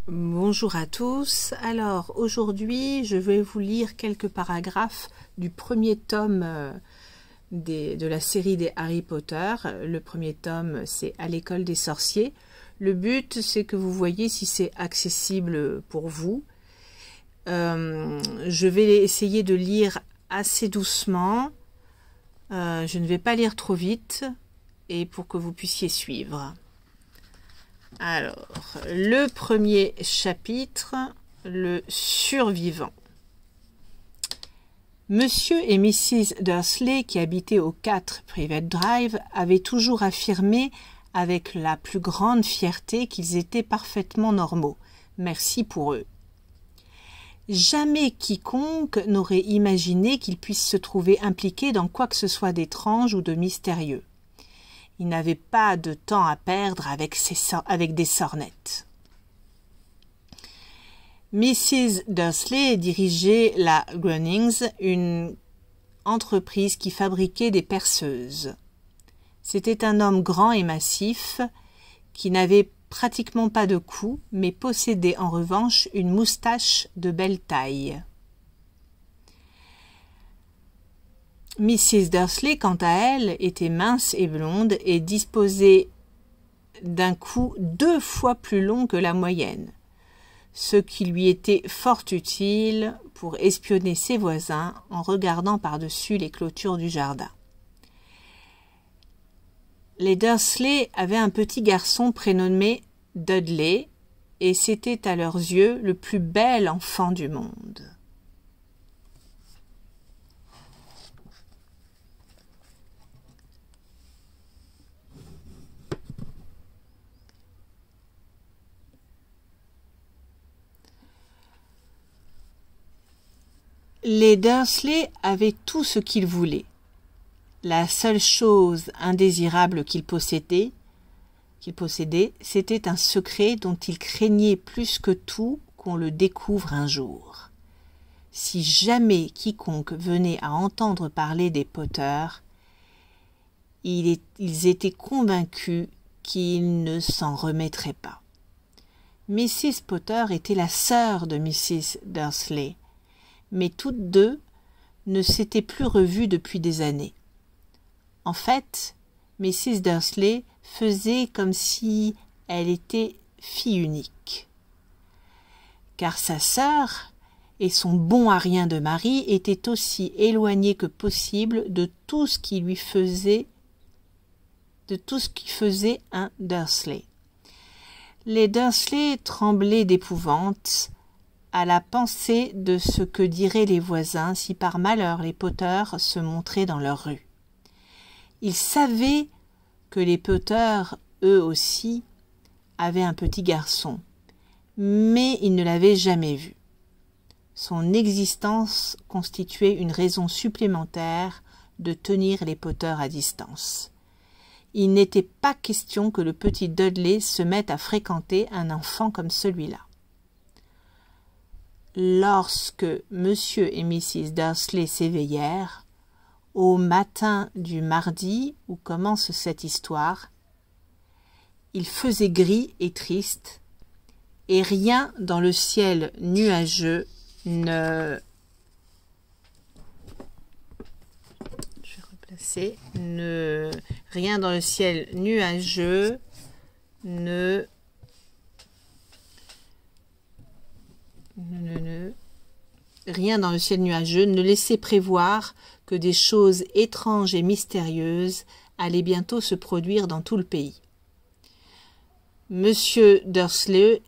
Bonjour à tous. Alors aujourd'hui je vais vous lire quelques paragraphes du premier tome de la série des Harry Potter. Le premier tome, c'est à l'école des sorciers. Le but, c'est que vous voyez si c'est accessible pour vous. Je vais essayer de lire assez doucement. Je ne vais pas lire trop vite et pour que vous puissiez suivre. Alors, le premier chapitre, le survivant. Monsieur et Mrs. Dursley, qui habitaient au 4 Private Drive, avaient toujours affirmé avec la plus grande fierté qu'ils étaient parfaitement normaux. Merci pour eux. Jamais quiconque n'aurait imaginé qu'ils puissent se trouver impliqués dans quoi que ce soit d'étrange ou de mystérieux. Il n'avait pas de temps à perdre avec des sornettes. Mrs. Dursley dirigeait la Grunnings, une entreprise qui fabriquait des perceuses. C'était un homme grand et massif qui n'avait pratiquement pas de cou, mais possédait en revanche une moustache de belle taille. Mrs. Dursley, quant à elle, était mince et blonde et disposait d'un cou 2 fois plus long que la moyenne, ce qui lui était fort utile pour espionner ses voisins en regardant par-dessus les clôtures du jardin. Les Dursley avaient un petit garçon prénommé Dudley, et c'était à leurs yeux le plus bel enfant du monde. Les Dursley avaient tout ce qu'ils voulaient. La seule chose indésirable qu'ils possédaient, c'était un secret dont ils craignaient plus que tout qu'on le découvre un jour. Si jamais quiconque venait à entendre parler des Potter, ils étaient convaincus qu'ils ne s'en remettraient pas. Mrs. Potter était la sœur de Mrs. Dursley, mais toutes deux ne s'étaient plus revues depuis des années. En fait, Mrs. Dursley faisait comme si elle était fille unique. Car sa sœur et son bon à rien de mari étaient aussi éloignés que possible de tout ce qui faisait un Dursley. Les Dursley tremblaient d'épouvante à la pensée de ce que diraient les voisins si par malheur les Potter se montraient dans leur rue. Ils savaient que les Potter, eux aussi, avaient un petit garçon, mais ils ne l'avaient jamais vu. Son existence constituait une raison supplémentaire de tenir les Potter à distance. Il n'était pas question que le petit Dudley se mette à fréquenter un enfant comme celui-là. Lorsque Monsieur et Mrs. Dursley s'éveillèrent, au matin du mardi où commence cette histoire, il faisait gris et triste, et rien dans le ciel nuageux ne... Je vais replacer. Rien dans le ciel nuageux ne... Rien dans le ciel nuageux ne laissait prévoir que des choses étranges et mystérieuses allaient bientôt se produire dans tout le pays. Monsieur Dursley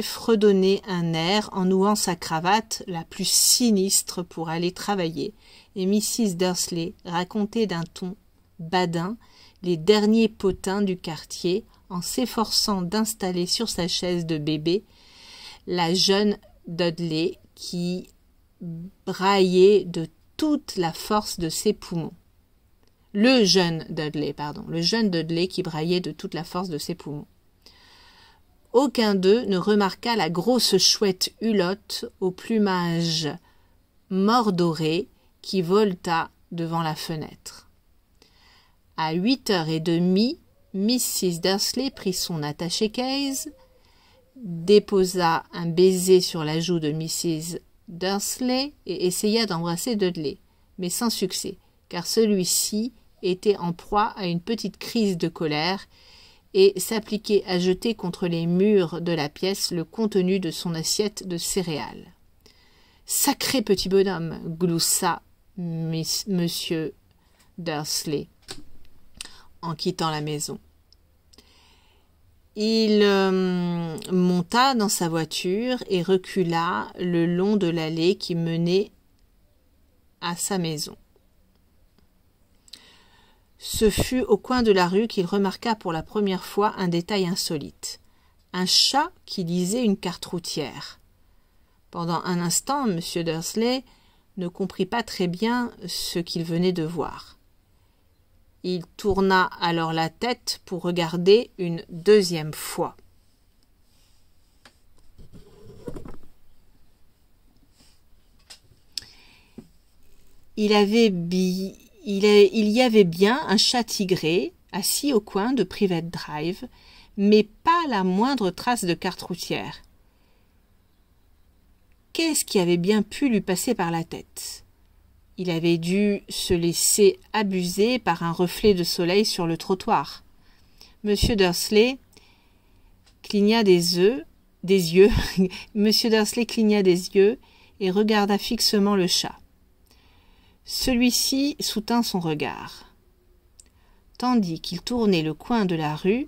fredonnait un air en nouant sa cravate la plus sinistre pour aller travailler, et Mrs. Dursley racontait d'un ton badin les derniers potins du quartier en s'efforçant d'installer sur sa chaise de bébé la jeune Dudley qui braillait de toute la force de ses poumons. Le jeune Dudley qui braillait de toute la force de ses poumons. Aucun d'eux ne remarqua la grosse chouette Hulotte au plumage mordoré qui voleta devant la fenêtre. À 8h30, Mrs. Dursley prit son attaché-case déposa un baiser sur la joue de Mrs. Dursley et essaya d'embrasser Dudley, mais sans succès, car celui-ci était en proie à une petite crise de colère et s'appliquait à jeter contre les murs de la pièce le contenu de son assiette de céréales. « Sacré petit bonhomme !» gloussa Monsieur Dursley en quittant la maison. Il monta dans sa voiture et recula le long de l'allée qui menait à sa maison. Ce fut au coin de la rue qu'il remarqua pour la première fois un détail insolite. Un chat qui lisait une carte routière. Pendant un instant, M. Dursley ne comprit pas très bien ce qu'il venait de voir. Il tourna alors la tête pour regarder une deuxième fois. Il y avait bien un chat tigré assis au coin de Private Drive, mais pas la moindre trace de carte routière. Qu'est-ce qui avait bien pu lui passer par la tête ? Il avait dû se laisser abuser par un reflet de soleil sur le trottoir. Monsieur Dursley cligna des yeux. Monsieur Dursley cligna des yeux et regarda fixement le chat. Celui-ci soutint son regard. Tandis qu'il tournait le coin de la rue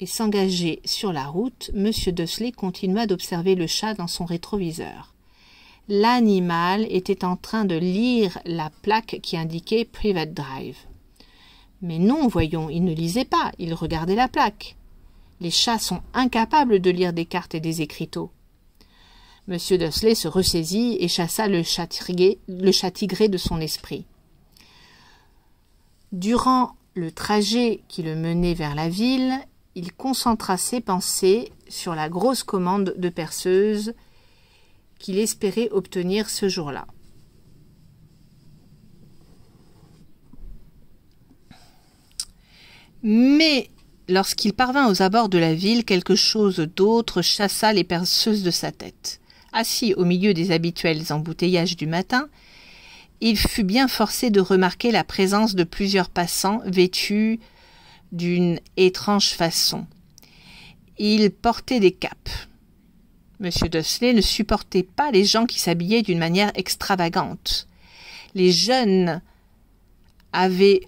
et s'engageait sur la route, Monsieur Dursley continua d'observer le chat dans son rétroviseur. L'animal était en train de lire la plaque qui indiquait Private Drive. Mais non, voyons, il ne lisait pas, il regardait la plaque. Les chats sont incapables de lire des cartes et des écriteaux. Monsieur Dursley se ressaisit et chassa le chat tigré de son esprit. Durant le trajet qui le menait vers la ville, il concentra ses pensées sur la grosse commande de perceuse qu'il espérait obtenir ce jour-là. Mais lorsqu'il parvint aux abords de la ville, quelque chose d'autre chassa les perceuses de sa tête. Assis au milieu des habituels embouteillages du matin, il fut bien forcé de remarquer la présence de plusieurs passants vêtus d'une étrange façon. Ils portaient des capes. M. Dursley ne supportait pas les gens qui s'habillaient d'une manière extravagante. Les jeunes avaient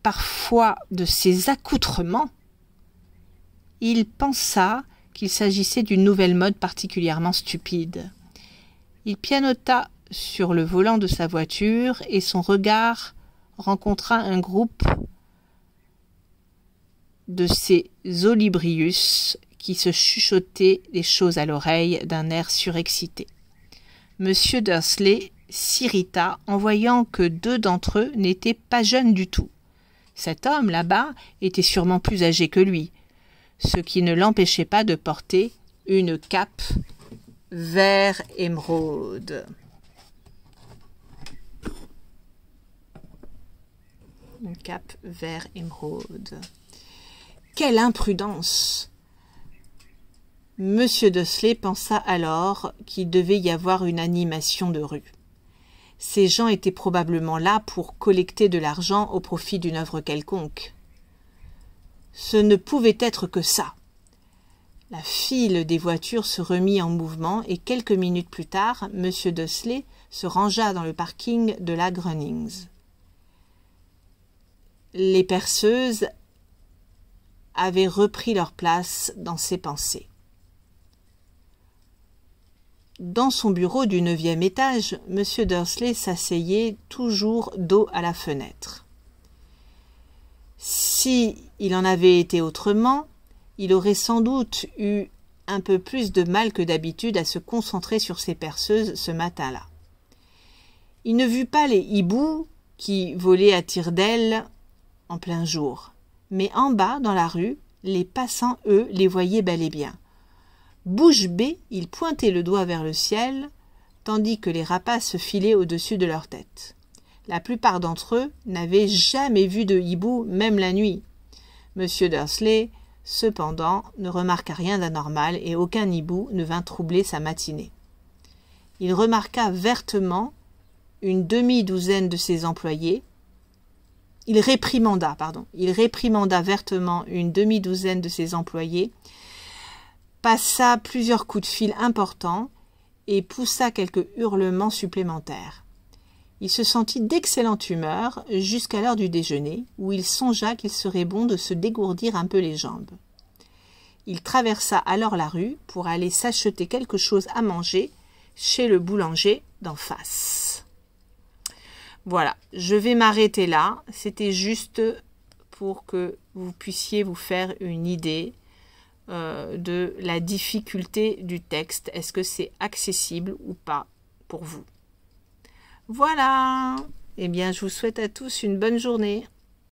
parfois de ces accoutrements. Il pensa qu'il s'agissait d'une nouvelle mode particulièrement stupide. Il pianota sur le volant de sa voiture et son regard rencontra un groupe de ces olibrius qui se chuchotaient des choses à l'oreille d'un air surexcité. M. Dursley s'irrita en voyant que 2 d'entre eux n'étaient pas jeunes du tout. Cet homme là-bas était sûrement plus âgé que lui, ce qui ne l'empêchait pas de porter une cape vert émeraude. Une cape vert émeraude. Quelle imprudence! Monsieur Dursley pensa alors qu'il devait y avoir une animation de rue. Ces gens étaient probablement là pour collecter de l'argent au profit d'une œuvre quelconque. Ce ne pouvait être que ça. La file des voitures se remit en mouvement et quelques minutes plus tard, Monsieur Dursley se rangea dans le parking de la Grunnings. Les perceuses avaient repris leur place dans ses pensées. Dans son bureau du 9e étage, M. Dursley s'asseyait toujours dos à la fenêtre. Si il en avait été autrement, il aurait sans doute eu un peu plus de mal que d'habitude à se concentrer sur ses perceuses ce matin-là. Il ne vit pas les hiboux qui volaient à tire-d'aile en plein jour, mais en bas, dans la rue, les passants, eux, les voyaient bel et bien. Bouche bée, ils pointaient le doigt vers le ciel, tandis que les rapaces filaient au-dessus de leur tête. La plupart d'entre eux n'avaient jamais vu de hibou, même la nuit. M. Dursley Cependant, ne remarqua rien d'anormal et aucun hibou ne vint troubler sa matinée. Il remarqua vertement une demi-douzaine de ses employés. Il réprimanda vertement une demi-douzaine de ses employés, passa plusieurs coups de fil importants et poussa quelques hurlements supplémentaires. Il se sentit d'excellente humeur jusqu'à l'heure du déjeuner, où il songea qu'il serait bon de se dégourdir un peu les jambes. Il traversa alors la rue pour aller s'acheter quelque chose à manger chez le boulanger d'en face. Voilà, je vais m'arrêter là. C'était juste pour que vous puissiez vous faire une idée de la difficulté du texte. Est-ce que c'est accessible ou pas pour vous? Voilà. Eh bien, je vous souhaite à tous une bonne journée.